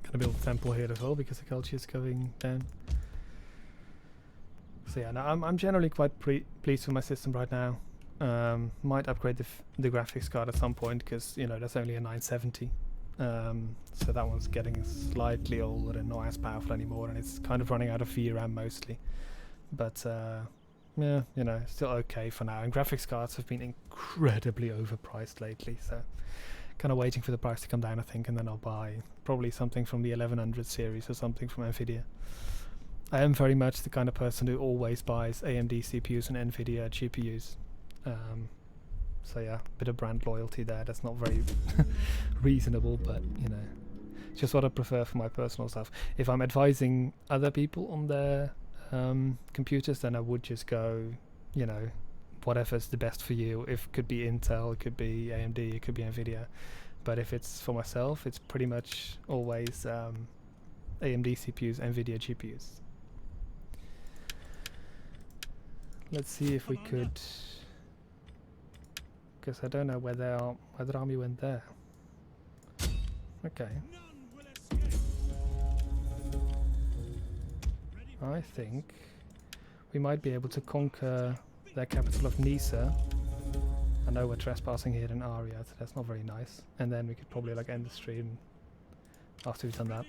Gonna build a temple here as well because the culture is going down. So yeah, no, I'm generally quite pleased with my system right now. Might upgrade the graphics card at some point because, you know, that's only a 970. So that one's getting slightly older and not as powerful anymore, and it's kind of running out of VRAM mostly. But yeah, you know, still okay for now. And graphics cards have been incredibly overpriced lately, so kind of waiting for the price to come down, I think, and then I'll buy probably something from the 1100 series or something from Nvidia. I am very much the kind of person who always buys AMD CPUs and Nvidia GPUs. So yeah, a bit of brand loyalty there. That's not very reasonable, but you know, it's just what I prefer for my personal stuff. If I'm advising other people on their computers, then I would just go, you know, whatever's the best for you. If it could be Intel, it could be AMD, it could be Nvidia. But if it's for myself, it's pretty much always AMD CPUs, Nvidia GPUs. Let's see if we could, because I don't know where they are, where the army went there. Okay. I think we might be able to conquer their capital of Nisa. I know we're trespassing here in Aria, so that's not very nice. And then we could probably like end the stream after we've done that.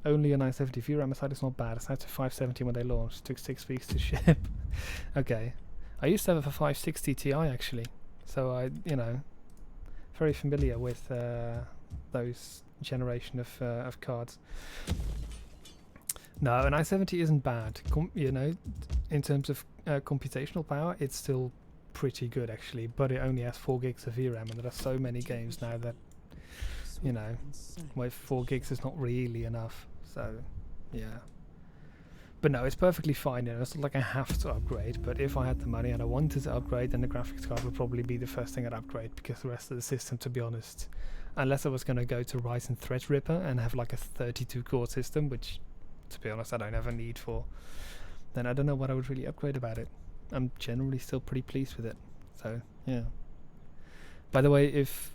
Only a 970 VRAM aside is not bad. It's out to 570 when they launched. Took 6 weeks to ship. Okay. I used to have it for 560 Ti actually. So I, you know, very familiar with those generation of cards. No, an i70 isn't bad. You know, in terms of computational power, it's still pretty good actually, but it only has 4 gigs of VRAM, and there are so many games now that, you know, with 4 gigs is not really enough. So, yeah. But no, it's perfectly fine. You know, it's not like I have to upgrade, but if I had the money and I wanted to upgrade, then the graphics card would probably be the first thing I'd upgrade, because the rest of the system, to be honest, unless I was going to go to Ryzen Threadripper and have like a 32 core system, which, to be honest, I don't have a need for, then I don't know what I would really upgrade about it. I'm generally still pretty pleased with it. So, yeah. By the way, if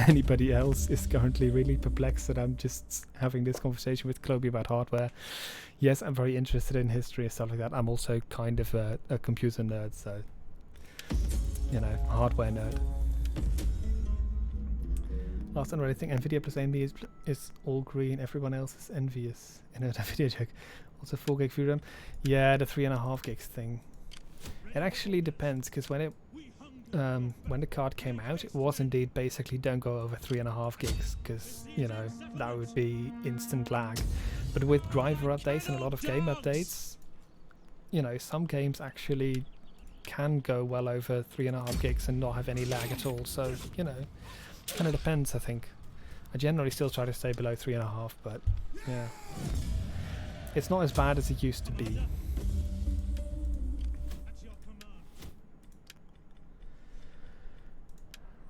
anybody else is currently really perplexed that I'm just having this conversation with Chloe about hardware, yes, I'm very interested in history and stuff like that. I'm also kind of a computer nerd, so, you know, hardware nerd. Last and I think Nvidia plus AMD is all green, everyone else is envious. In a Nvidia joke. Also 4 gig VRAM. Yeah, the 3.5 gigs thing. It actually depends, because when the card came out, it was indeed basically don't go over 3.5 gigs, because, you know, that would be instant lag. But with driver updates and a lot of game updates, you know, some games actually can go well over 3.5 gigs and not have any lag at all. So, you know, kind of depends, I think. I generally still try to stay below 3.5, but yeah, it's not as bad as it used to be.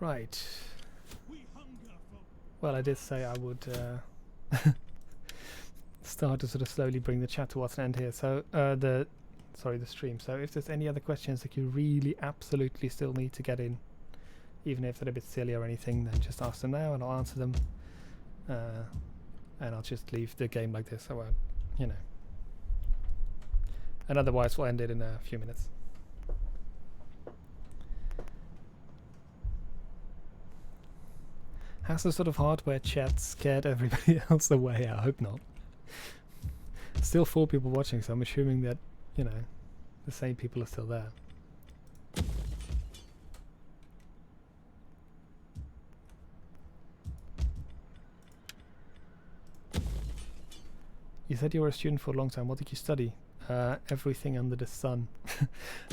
Right. Well, I did say I would start to sort of slowly bring the chat towards an end here. So the stream. So if there's any other questions that you really absolutely still need to get in, even if they're a bit silly or anything, then just ask them now and I'll answer them. And I'll just leave the game like this. I won't, you know. And otherwise we'll end it in a few minutes. Has the sort of hardware chat scared everybody else away? I hope not. Still 4 people watching, so I'm assuming that, you know, the same people are still there. You said you were a student for a long time. What did you study? Everything under the sun.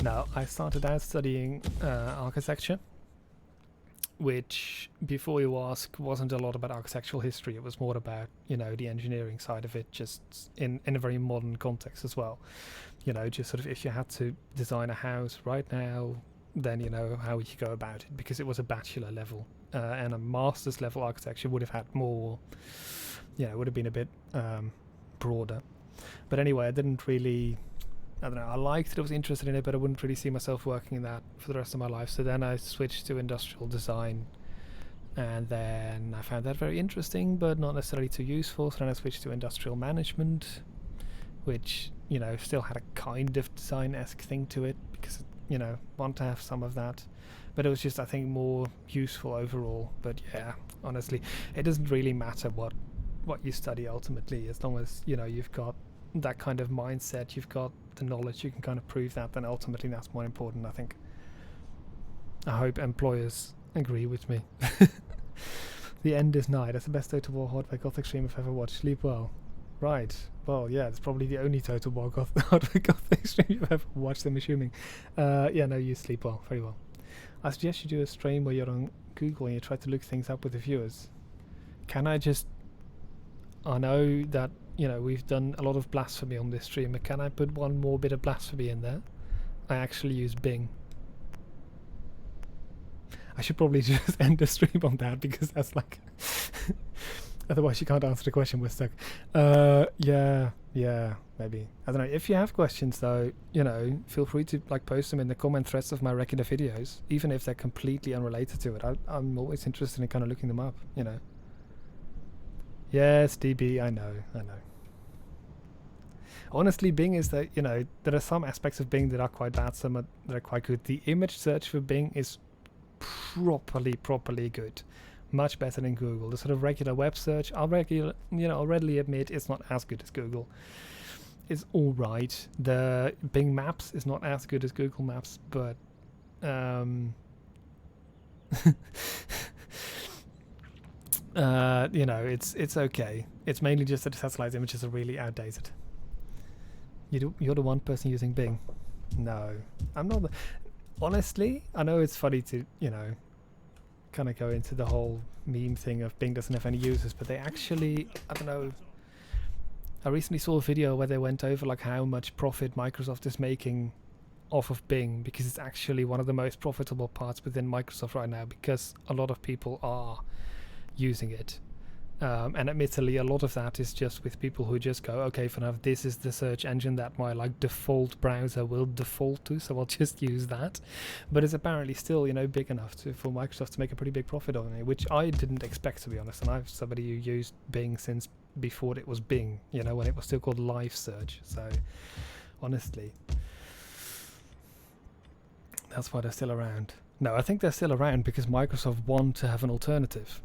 No, I started out studying architecture, which, before you ask, wasn't a lot about architectural history. It was more about, you know, the engineering side of it, just in a very modern context as well. You know, just sort of if you had to design a house right now, then you know how would you go about it, because it was a bachelor level, and a master's level architecture would have had more, you know, would have been a bit broader. But anyway, I didn't really, I don't know, I liked it, I was interested in it, but I wouldn't really see myself working in that for the rest of my life. So then I switched to industrial design, and then I found that very interesting but not necessarily too useful. So then I switched to industrial management, which, you know, still had a kind of design-esque thing to it, because, you know, want to have some of that, but it was just, I think, more useful overall. But yeah, honestly, it doesn't really matter what you study ultimately, as long as, you know, you've got that kind of mindset, you've got the knowledge, you can kind of prove that, then ultimately that's more important, I think. I hope employers agree with me. The end is nigh. That's the best Total War hardware gothic stream I've ever watched. Sleep well. Right. Well, yeah, it's probably the only Total War hardware gothic stream you've ever watched, I'm assuming. Yeah, no, you sleep well. Very well. I suggest you do a stream where you're on Google and you try to look things up with the viewers. Can I just... I know that, you know, we've done a lot of blasphemy on this stream, but can I put one more bit of blasphemy in there? I actually use Bing. I should probably just end the stream on that, because that's like... Otherwise you can't answer the question, we're stuck. Yeah, maybe. I don't know. If you have questions though, you know, feel free to like post them in the comment threads of my regular videos, even if they're completely unrelated to it. I'm always interested in kind of looking them up, you know. Yes, DB, I know. Honestly, Bing is that, you know, there are some aspects of Bing that are quite bad, some that are quite good. The image search for Bing is properly good. Much better than Google. The sort of regular web search, I'll readily admit it's not as good as Google. It's alright. The Bing Maps is not as good as Google Maps, but you know, it's okay. It's mainly just that the satellite images are really outdated. You're the one person using Bing. No, I'm not. Honestly, I know it's funny to, you know, kind of go into the whole meme thing of Bing doesn't have any users, but they actually, I don't know, I recently saw a video where they went over like how much profit Microsoft is making off of Bing, because it's actually one of the most profitable parts within Microsoft right now, because a lot of people are using it. And admittedly, a lot of that is just with people who just go, okay, for now, this is the search engine that my like default browser will default to, so I'll just use that. But it's apparently still, you know, big enough for Microsoft to make a pretty big profit on it, which I didn't expect, to be honest. And I'm somebody who used Bing since before it was Bing, you know, when it was still called Live Search. So honestly, that's why they're still around. No, I think they're still around because Microsoft want to have an alternative.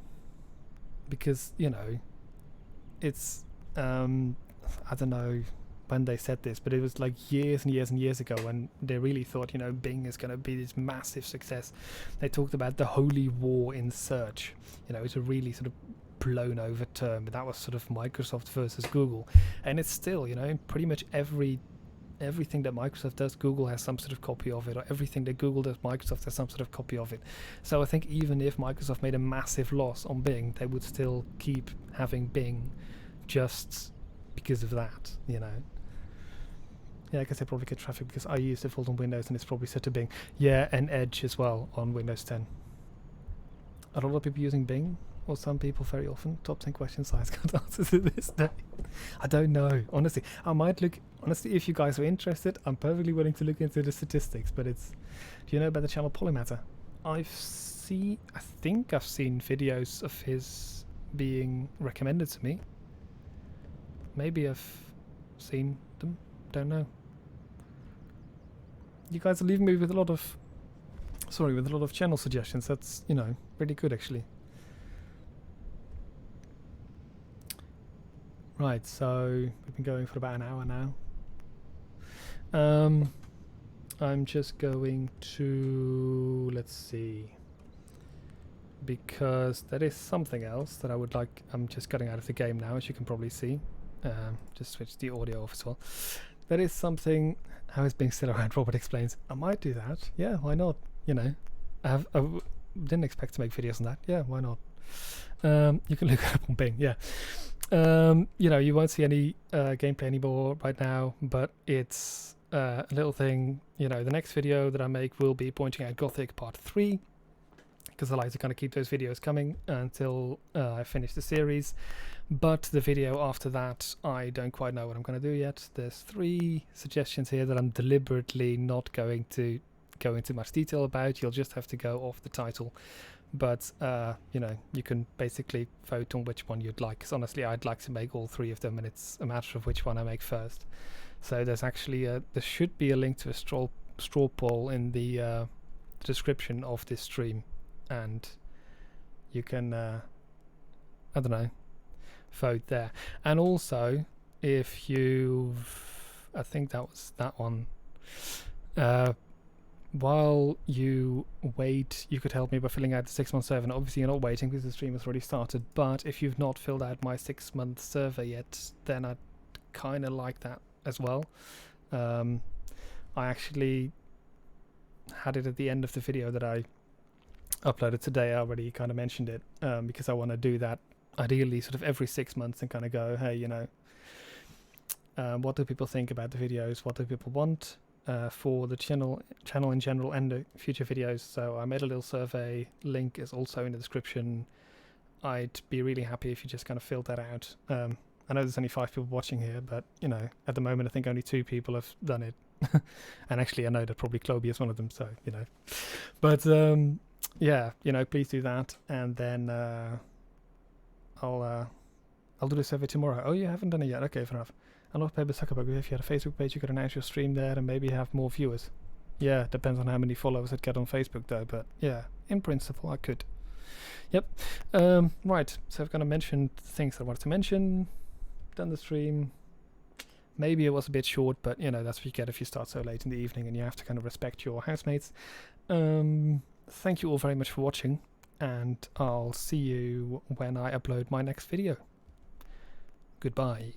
Because, you know, it's, I don't know when they said this, but it was like years and years and years ago when they really thought, you know, Bing is going to be this massive success. They talked about the holy war in search. You know, it's a really sort of blown over term, but that was sort of Microsoft versus Google. And it's still, you know, pretty much everything that Microsoft does, Google has some sort of copy of it, or everything that Google does, Microsoft has some sort of copy of it. So I think even if Microsoft made a massive loss on Bing, they would still keep having Bing just because of that, you know. Yeah, I guess they probably get traffic because I use default on Windows and it's probably set to Bing. Yeah, and Edge as well on Windows 10. Are a lot of people using Bing? Or some people very often? Top 10 questions I can't answer to this day. I don't know. Honestly, I might look... Honestly, if you guys are interested, I'm perfectly willing to look into the statistics, but it's... Do you know about the channel Polymatter? I think I've seen videos of his being recommended to me. Maybe I've seen them. Don't know. you guys are leaving me with a lot of, sorry, with a lot of channel suggestions. That's, you know, really good actually. Right, so we've been going for about an hour now. I'm just going to, let's see, because there is something else that I would like. I'm just getting out of the game now, as you can probably see. Just switch the audio off as well. There is something. How is being still around? Robert explains. I might do that. Yeah, why not? You know, I didn't expect to make videos on that. Yeah, why not? You can look it up on Bing. Yeah. You know, you won't see any gameplay anymore right now, but it's a little thing. You know, the next video that I make will be pointing out Gothic Part 3, because I like to kind of keep those videos coming until I finish the series. But the video after that, I don't quite know what I'm going to do yet. There's 3 suggestions here that I'm deliberately not going to go into much detail about. You'll just have to go off the title. But, you know, you can basically vote on which one you'd like. Because honestly, I'd like to make all 3 of them, and it's a matter of which one I make first. So there's actually there should be a link to a straw poll in the description of this stream. And you can, I don't know, vote there. And also, if you've, I think that was that one, while you wait, you could help me by filling out the 6-month survey. And obviously you're not waiting because the stream has already started, but if you've not filled out my 6-month survey yet, then I'd kind of like that as well. I actually had it at the end of the video that I uploaded today. I already kind of mentioned it, because I want to do that ideally sort of every 6 months and kind of go, hey, you know, what do people think about the videos? What do people want for the channel in general and the future videos? So I made a little survey. Link is also in the description. I'd be really happy if you just kind of filled that out. I know there's only 5 people watching here, but you know, at the moment I think only 2 people have done it. And actually I know that probably Cloby is one of them, so you know. But yeah, you know, please do that, and then I'll do the survey tomorrow. Oh, you haven't done it yet? Okay, fair enough. I love Paper Zuckerberg. If you had a Facebook page, you could announce your stream there and maybe have more viewers. Yeah, depends on how many followers I'd get on Facebook though, but yeah, in principle I could. Yep. Right, so I've kind of mentioned things I wanted to mention, done the stream. Maybe it was a bit short, but you know, that's what you get if you start so late in the evening and you have to kind of respect your housemates. Thank you all very much for watching, and I'll see you when I upload my next video. Goodbye.